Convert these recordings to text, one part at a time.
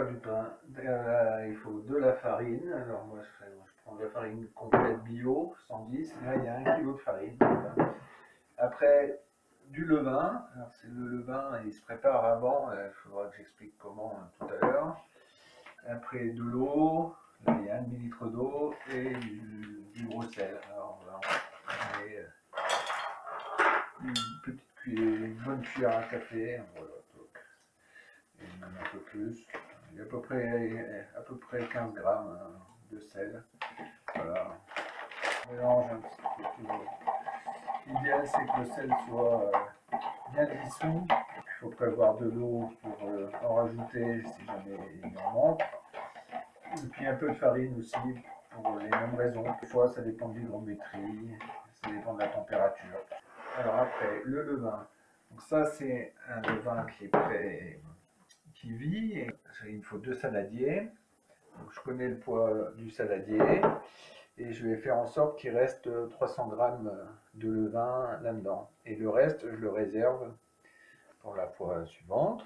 faire du pain, il faut de la farine. Alors moi je prends de la farine complète bio, 110. Là il y a 1 kg de farine. Voilà. Après du levain. Alors c'est le levain, il se prépare avant. Il faudra que j'explique comment tout à l'heure. Après de l'eau. Là il y a 1 demi-litre d'eau et du gros sel. Alors là on met une petite cuillère, une bonne cuillère à café. Voilà. Et même un peu plus. Il y a à peu près 15 grammes de sel. Voilà. On mélange un petit peu. L'idéal c'est que le sel soit bien dissous. Il faut prévoir de l'eau pour en rajouter si jamais il en manque. Et puis un peu de farine aussi pour les mêmes raisons. Des fois ça dépend de l'hygrométrie, ça dépend de la température. Alors après, le levain. Donc ça c'est un levain qui est prêt, qui vit. Et il me faut 2 saladiers. Donc, je connais le poids du saladier et je vais faire en sorte qu'il reste 300 grammes de levain là-dedans. Et le reste, je le réserve pour la fois suivante.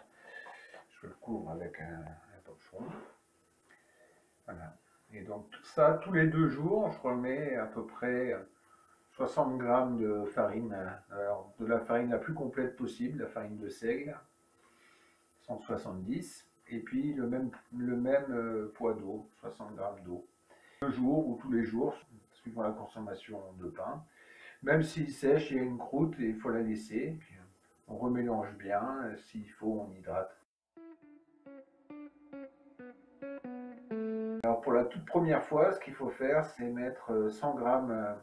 Je le couvre avec un torchon. Voilà. Et donc tout ça, tous les 2 jours, je remets à peu près 60 grammes de farine. Alors, de la farine la plus complète possible, la farine de seigle, 170. Et puis le même poids d'eau, 60 grammes d'eau. 2 jours ou tous les jours, suivant la consommation de pain. Même s'il sèche, il y a une croûte et il faut la laisser. Puis on remélange bien, s'il faut on hydrate. Alors pour la toute première fois, ce qu'il faut faire, c'est mettre 100 grammes,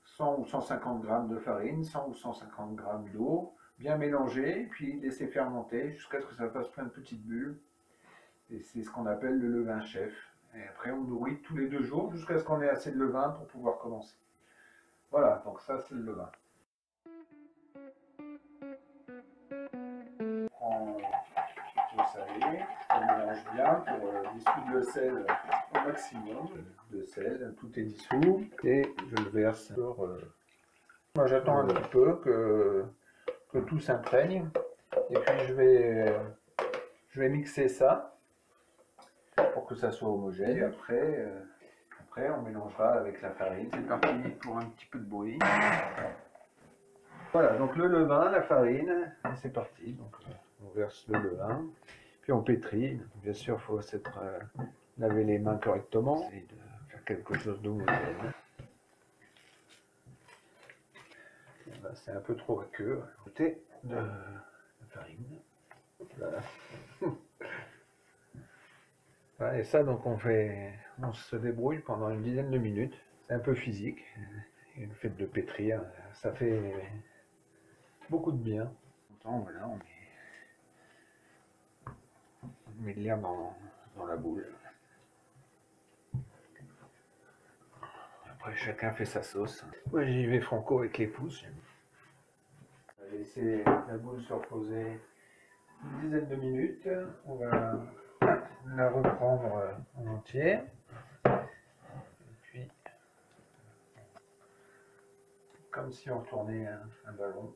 100 ou 150 grammes de farine, 100 ou 150 grammes d'eau, bien mélanger, puis laisser fermenter jusqu'à ce que ça fasse plein de petites bulles. Et c'est ce qu'on appelle le levain chef. Et après, on nourrit tous les 2 jours jusqu'à ce qu'on ait assez de levain pour pouvoir commencer. Voilà, donc ça, c'est le levain. On prend, vous savez, on mélange bien pour dissoudre le sel au maximum. De sel, tout est dissous. Et je le verse sur... Moi, j'attends un petit peu que tout s'imprègne. Et puis, je vais mixer ça pour que ça soit homogène. Et après, on mélangera avec la farine. C'est parti pour un petit peu de bruit. Voilà, donc le levain, la farine, et c'est parti. Donc, on verse le levain, puis on pétrit. Bien sûr, il faut s'être laver les mains correctement et de faire quelque chose d'homogène. Ben, c'est un peu trop aqueux. Côté de la farine. Voilà. Voilà, et ça, donc on se débrouille pendant une dizaine de minutes. C'est un peu physique. Et le fait de pétrir, ça fait beaucoup de bien. Voilà, on met de l'air dans la boule. Après, chacun fait sa sauce. Moi, j'y vais franco avec les pouces. On va laisser la boule se reposer une dizaine de minutes. On va la reprendre en entier. Et puis, comme si on retournait un ballon.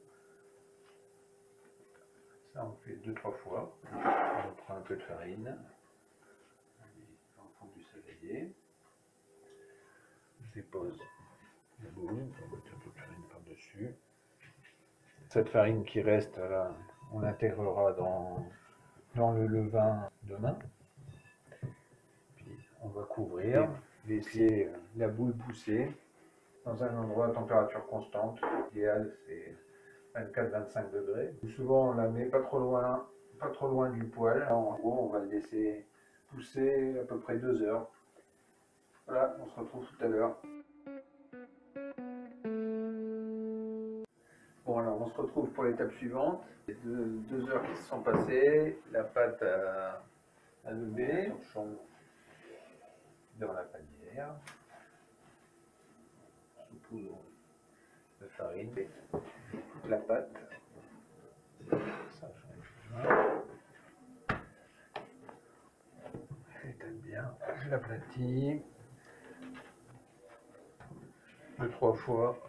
Ça, on fait 2-3 fois. On reprend un peu de farine. On prend du saladier. Je dépose la boule. On va mettre un peu de farine par-dessus. Cette farine qui reste là, on l'intégrera dans le levain demain. Puis on va couvrir, laisser la boule pousser dans un endroit à température constante. L'idéal c'est 24-25 degrés. Souvent on la met pas trop loin du poêle. En gros on va le laisser pousser à peu près 2 heures. Voilà, on se retrouve tout à l'heure. Bon alors on se retrouve pour l'étape suivante. 2 heures qui se sont passées, la pâte à lever, dans la panière, sous poudre de farine, la pâte, ça étale bien, je l'aplatis 2-3 fois.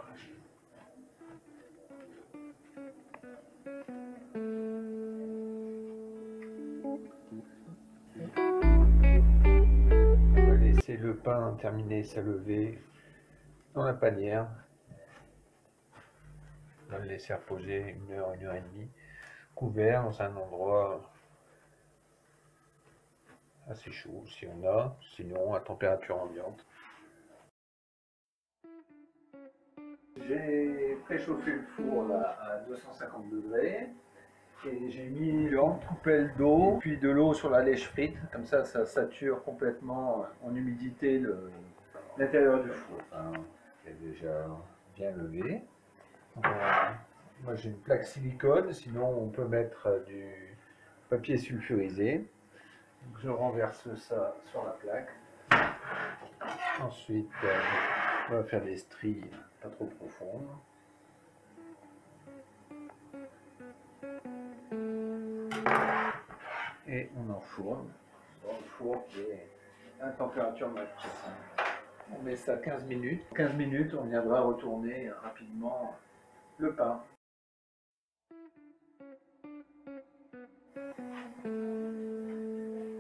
pain terminer sa levée dans la panière. On va le laisser reposer 1 heure et demie, couvert dans un endroit assez chaud si on a, sinon à température ambiante. J'ai préchauffé le four là, à 250 degrés et j'ai mis une grande coupelle d'eau, puis de l'eau sur la lèche frite, comme ça sature complètement en humidité l'intérieur du four. Qui est déjà bien levé. Moi j'ai une plaque silicone, sinon on peut mettre du papier sulfurisé. Donc, je renverse ça sur la plaque. Ensuite, on va faire des stries pas trop profondes. Et on enfourne dans le four qui est à température max. On met ça 15 minutes. 15 minutes, on viendra retourner rapidement le pain.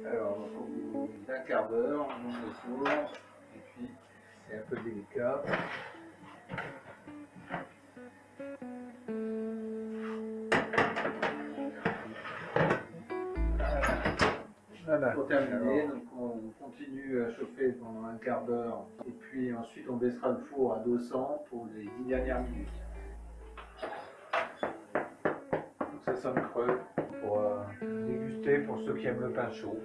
Alors, au bout d'un quart d'heure, on ouvre le four, et puis c'est un peu délicat. Voilà. Pour terminer, donc on continue à chauffer pendant un quart d'heure, et puis ensuite on baissera le four à 200 pour les 10 dernières minutes. Donc ça sonne creux pour déguster pour ceux qui aiment le pain chaud.